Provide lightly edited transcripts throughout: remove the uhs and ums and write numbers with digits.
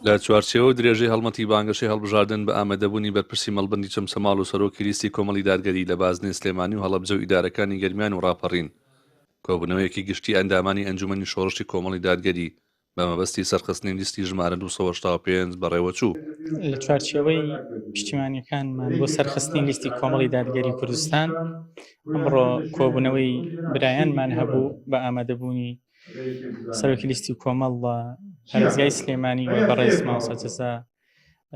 لە چوارچێوە درێژەی هەڵمەتی بانگەشەی هەڵبژاردن بە ئامادەبوونی بەرپرسی مەڵبەندی چەمچەماڵ و سەرۆکی لیستی کۆمەڵی دادگەری لە بازنێ سلێمانی و هەڵەبجە و ئیدارەکانی گەرمیان و ڕاپەڕین کۆبوونەوەیەکی گشتی ئەندامانی ئەنجومەنی شۆڕشی کۆمەڵی دادگەری بە مەبەستی سەرخستنی لیستی ژمارە 275 بەڕێوەچوو لە چوارچێوەی پشتیوانیەکانمان بۆ سەرخستنی لیستی کۆمەڵی دادگەری کوردستان ئەمڕۆ کۆبوونەوەی برایانمان هەبوو بە ئامادەبوونی سەرۆکی لیستی کۆمەڵ لە پارێزگای سلێمانی و بەڕێز مامۆستا جەزا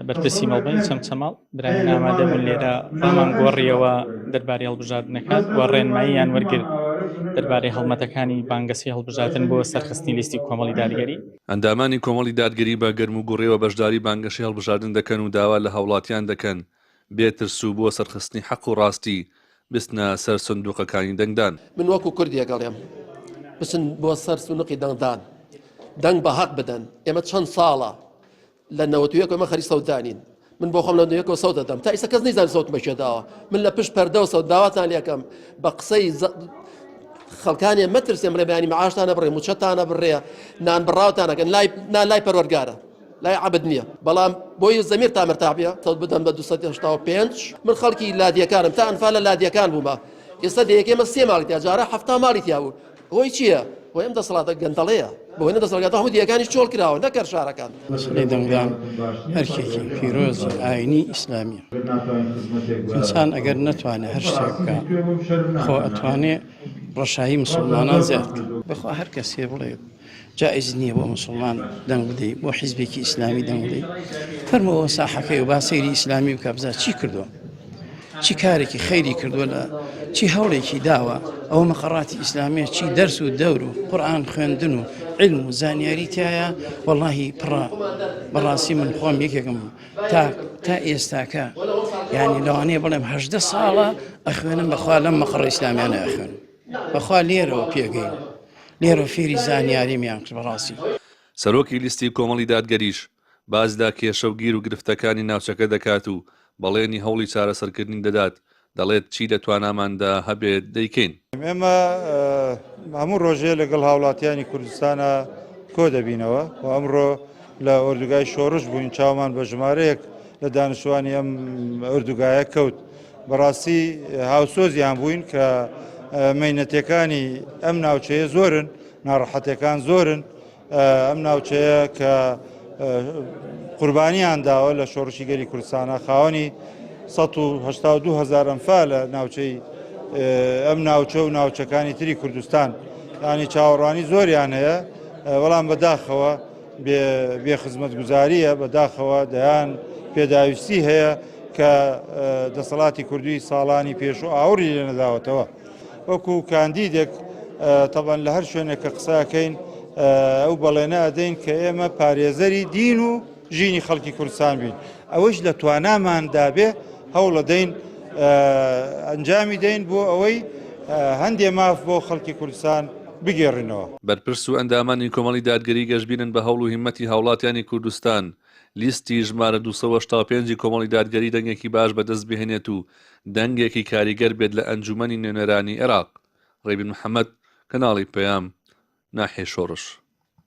بەرپرسی مەڵبەندی چەمچەماڵ برایان ئامادەبوون لێرە ڕامان گۆڕیەوە دەربارەی هەڵبژاردنەکان و ڕێنماییان وەرگرت دەربارەی هەڵمەتەکانی بانگەسی هەڵبژاردن بۆ سەرخستنی لیستی کۆمەڵی دادگەری ئەندامانی کۆمەڵی دادگەری بە گەرم و گوڕێەوە بەشداری بانگەشەی هەڵبژاردن دەکەن و داوا لە هاوڵاتیان دەکەن بێترس و بۆ سەرخستنی حەق و ڕاستی بستنە سەر سندوقەکانی دەنگدان من وەکو کوردی ئەگەڵێم بچن بۆ سەر سونوقی دەنگدان دەنگ بە حەق بدەن ئێمە چەند ساڵە لە 91 ئەمە خەری سەودانین من بۆ خۆم لە 91 سەود دەدەم تا ئێستا کەس نەیزانێت سەوت بەکێداوە من لە پشت پەردە و سەود داواتان لێکەم بە قسەی خەڵکانێ مەترسێم ڕێبیانی معاشتانە بڕێ موچەتانە بڕێ نان بڕاوتانەکەن لای پەروەرگارە لای عەبد نییە بەڵام بۆی زەمیر تامرتابیە سەود بدەم بە 285 من خەڵکی لادیەکانم تا ئەنفا لە لادیەکان بوومە ئێستا دەیەکێمە 3 ماڵی تیا جارە 7 ماڵی تیا بوو ئەوەی چییە؟ بۆ ئەم دەسەڵاتە گەندەڵەیە بۆ هێنە دەسەڵاتە هەموو دیەکانی چۆڵ کراوە نەکەر شارەکان مەسلەی دەنگدان هەرکێکی پیرۆزی ئاینی ئیسلامیە ئینسان ئەگەر نەتوانێت هەر شتێک بکە خۆ ئەتوانێت ڕەشایی مسلمانان زیاد بخوا هەر کەسێ بڵێ جائز نییە بۆ مسلمان دەنگ بدەیت بۆ حیزبێکی ئیسلامی دەنگ بدەیت فەرمەوە ساحەکەی و با سەیری ئیسلامی بکە بزە چی کردووە چی کارێکی خەیری کردووە لە چی هەوڵێکی داوە ئەوە مەقەڕاتی ئیسلامیە چی دەرس و دەور و قورئان خوێندن و علم و زانیاری تایە وەڵاهی پڕە بەڕاستی من خۆم یەکێکم تا ئێستاکە یعنی لەوانەیە بڵێم 18 ساڵە ئەخوێنم بەخوا لەم مەقەڕە ئیسلامیانە ئەخوێنم بەخوا لێرەوە پێگەین لێرە فێری زانیاریمیان کرد بەڕاستی سەرۆکی لیستی کۆمەڵی دادگەریش بازدا کێشە و گیر و گرفتەکانی ناوچەکە دەکات و بەڵێنی هەوڵی چارەسەرکردنی دەدات دەڵێت چی لە تواناماندا هەبێت دەیکەین ئێمە هەموو ڕۆژێ لەگەڵ هاوڵاتیانی کوردستانە کۆ دەبینەوە و ئەمڕۆ لە ئۆردوگای شۆڕش بووین چاومان بە ژمارەیەک لە دانیشتوانی ئەم ئۆردوگایە کەوت بەڕاستی هاوسۆزیان بووین کە مەینەتەکانی ئەم ناوچەیە زۆرن ناڕەحەتەکان زۆرن ئەم ناوچەیە کە قوربانیان داوە لە شۆڕشی گەری کوردستانە خاوەنی 182,000 ئەنفا لە ناوچەی ئەم ناوچە و ناوچەکانی تری کوردستان ینی چاوەڕوانی زۆریان هەیە بەڵام بەداخەوە بێخزمەتگوزاریە بەداخەوە دەیان پێداویستی هەیە کە دەسەڵاتی کوردوی ساڵانی پێش و ئاوری لێ نەداوەتەوە وەکو کاندیدێک تەبەن لە هەر شوێنێک کە قساکەین ئەو بەڵێنە ئەدەین کە ئێمە پارێزەری دین و ژینی خەڵکی کوردستان بین ئەوەش لە تواناماندا بێ هەوڵ دەین ئەنجامی دەین بۆ ئەوەی هەندێ ماف بۆ خەڵکی کوردستان بگێڕینەوە بەرپرس و ئەندامانی کۆمەڵی دادگەری گەشتبینن بە هەوڵ و هیمەتی هاوڵاتیانی کوردستان لیستی ژمارە 275 کۆمەڵی دادگەری دەنگێکی باش بەدەست بهێنێت و دەنگێکی کاریگەر بێت لە ئەنجومەنی نوێنەرانی عێراق ڕێبین محەممەد کەناڵی پەیام ناحیە شۆڕش